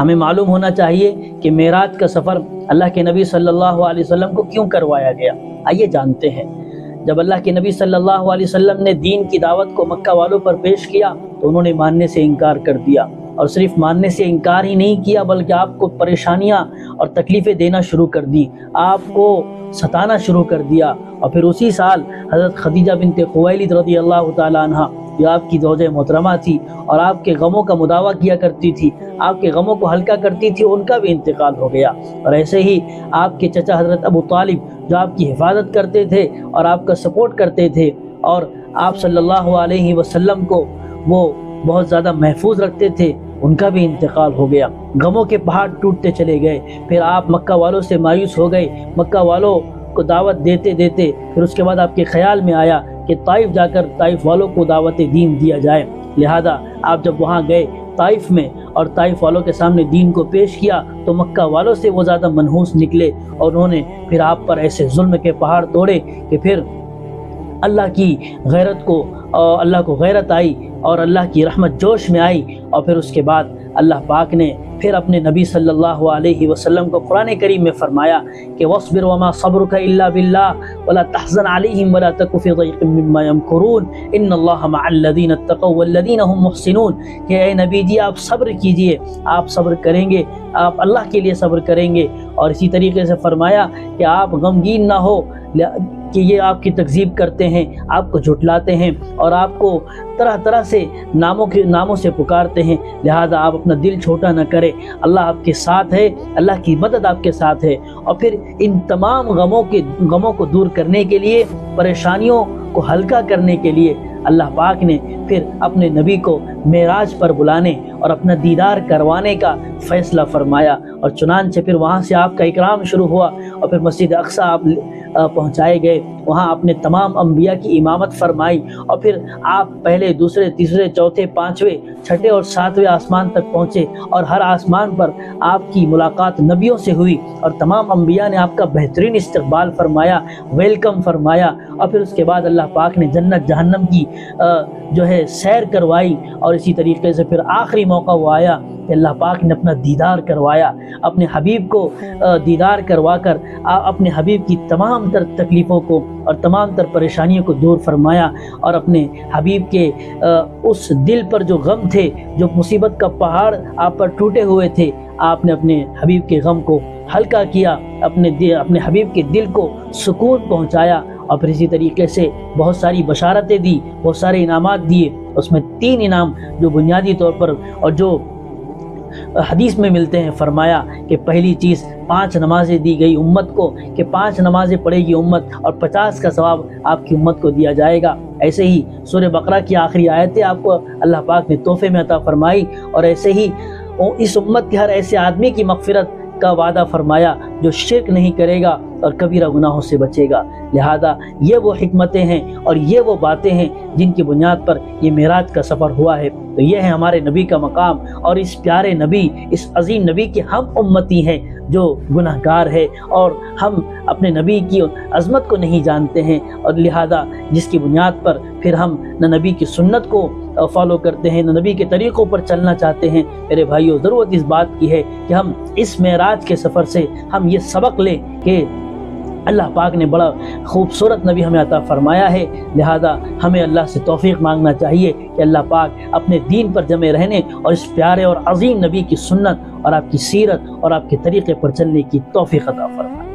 ہمیں معلوم ہونا چاہیے کہ معراج کا سفر اللہ کے نبی صلی اللہ علیہ وسلم کو کیوں کروایا گیا۔ آئیے جانتے ہیں۔ جب اللہ کے نبی صلی اللہ علیہ وسلم نے دین کی دعوت کو مکہ والوں پر پیش کیا تو انہوں نے ماننے سے انکار کر دیا، اور صرف ماننے سے انکار ہی نہیں کیا بلکہ آپ کو پریشانیاں اور تکلیفیں دینا شروع کر دی، آپ کو ستانا شروع کر دیا۔ اور پھر اسی سال حضرت خدیجہ بنت خویلد رضی اللہ تعالی عنہ، جو آپ کی زوجہ محترمہ تھی اور آپ کے غموں کا مداوع کیا کرتی تھی، آپ کے غموں کو ہلکا کرتی تھی، ان کا بھی انتقال ہو گیا۔ اور ایسے ہی آپ کے چچا حضرت ابو طالب، جو آپ کی حفاظت کرتے تھے اور آپ کا سپورٹ کرتے تھے اور آپ صلی اللہ علیہ وسلم کو وہ بہت زیادہ محفوظ رکھتے تھے، ان کا بھی انتقال ہو گیا۔ غموں کے پہاڑ ٹوٹتے چلے گئے۔ پھر آپ مکہ والوں سے مایوس ہو گئے، مکہ والوں کو دعوت دیتے دیتے پھر اس کے بعد آپ کے خیال میں آیا کہ طائف جا کر طائف والوں کو دعوت دین دیا جائے۔ لہذا آپ جب وہاں گئے طائف میں اور طائف والوں کے سامنے دین کو پیش کیا تو مکہ والوں سے وہ زیادہ منحوس نکلے، اور انہوں نے پھر آپ پر ایسے ظلم کے پہاڑ توڑے کہ پھر اللہ کی غیرت کو اللہ کو غیرت آئی اور اللہ کی رحمت جوش میں آئی۔ اور پھر اس کے بعد اللہ پاک نے پھر اپنے نبی صلی اللہ علیہ وسلم کو قرآن کریم میں فرمایا کہ وَاصْبِرْ وَمَا صَبْرُكَ إِلَّا بِاللَّهِ وَلَا تَحْزَنْ عَلَيْهِمْ وَلَا تَكُ فِي ضَيْقٍ مِّمَّا يَمْكُرُونَ إِنَّ اللَّهَ مَعَ الَّذِينَ اتَّقَوْا وَالَّذِينَ هُمْ مُحْسِنُونَ کہ اے نبی جی آپ صبر کیجئے، آپ صبر کریں گے، آپ اللہ کے لیے صبر کریں گے۔ اور اسی طریقے سے فرمایا کہ آپ غمگین نہ ہو کہ یہ آپ کی تکذیب کرتے ہیں، آپ کو جھٹلاتے ہیں اور آپ کو طرح طرح سے ناموں سے پکارتے ہیں، لہذا آپ اپنا دل چھوٹا نہ کریں، اللہ آپ کے ساتھ ہے، اللہ کی مدد آپ کے ساتھ ہے۔ اور پھر ان تمام غموں کو دور کرنے کے لیے، پریشانیوں کو ہلکا کرنے کے لیے اللہ پاک نے پھر اپنے نبی کو معراج پر بلانے اور اپنا دیدار کروانے کا فیصلہ فرمایا، اور چنانچہ پھر وہاں سے آپ کا اکرام شروع ہوا اور پھر مسجد اقصی آپ پہنچائے گئے، وہاں آپ نے تمام انبیاء کی امامت فرمائی، اور پھر آپ پہلے، دوسرے، تیسرے، چوتھے، پانچویں، چھٹے اور ساتویں آسمان تک پہنچے، اور ہر آسمان پر آپ کی ملاقات نبیوں سے ہوئی اور تمام انبیاء نے آپ کا بہترین استقبال فرمایا، ویلکم فرمایا۔ اور پھر اس کے بعد اللہ پاک نے جنت جہنم کی سیر کروائی، اور اسی طریقے سے پھر آخری موقع وہ آیا کہ اللہ پاک نے اپنا دیدار کروایا، اپنے حبیب کو دیدار کروا کر اپنے حبیب کی تمام تر تکلیفوں کو اور تمام تر پریشانیوں کو دور فرمایا، اور اپنے حبیب کے اس دل پر جو غم تھے، جو مصیبت کا پہاڑ آپ پر ٹوٹے ہوئے تھے، آپ نے اپنے حبیب کے غم کو ہلکا کیا، اپنے حبیب کے دل کو سکون پہنچایا، اور پھر اسی طریقے سے بہت ساری بشارتیں دی، بہت سارے انعامات دیے۔ اس میں 3 انعام جو بنیادی طور پر اور جو حدیث میں ملتے ہیں، فرمایا کہ پہلی چیز 5 نمازیں دی گئی امت کو، کہ 5 نمازیں پڑھے گی امت اور 50 کا ثواب آپ کی امت کو دیا جائے گا۔ ایسے ہی سورہ بقرہ کی آخری آیتیں آپ کو اللہ پاک نے تحفے میں عطا فرمائی، اور ایسے ہی اس امت کے ہر ایسے آدمی کی مغفرت کا وعدہ فرمایا جو شرک نہیں کرے گا اور کبیرہ گناہوں سے بچے گا۔ لہذا یہ وہ حکمتیں ہیں اور یہ وہ باتیں ہیں جن کی بنیاد پر یہ معراج کا سفر ہوا ہے۔ تو یہ ہے ہمارے نبی کا مقام، اور اس پیارے نبی، اس عظیم نبی کے ہم امتی ہیں جو گناہ گار ہے، اور ہم اپنے نبی کی عظمت کو نہیں جانتے ہیں، اور لہذا جس کی بنیاد پر پھر ہم نہ نبی کی سنت کو فالو کرتے ہیں، نہ نبی کے طریقوں پر چلنا چاہتے ہیں۔ میرے بھائیو، ضرورت اس بات کی ہے کہ ہم اس معراج کے سفر سے ہم یہ سبق لیں کہ اللہ پاک نے بڑا خوبصورت نبی ہمیں عطا فرمایا ہے، لہذا ہمیں اللہ سے توفیق مانگنا چاہیے کہ اللہ پاک اپنے دین پر جمے رہنے اور اس پیارے اور عظیم نبی کی سنت اور آپ کی سیرت اور آپ کے طریقے پر چلنے کی توفیق عطا فرمائے۔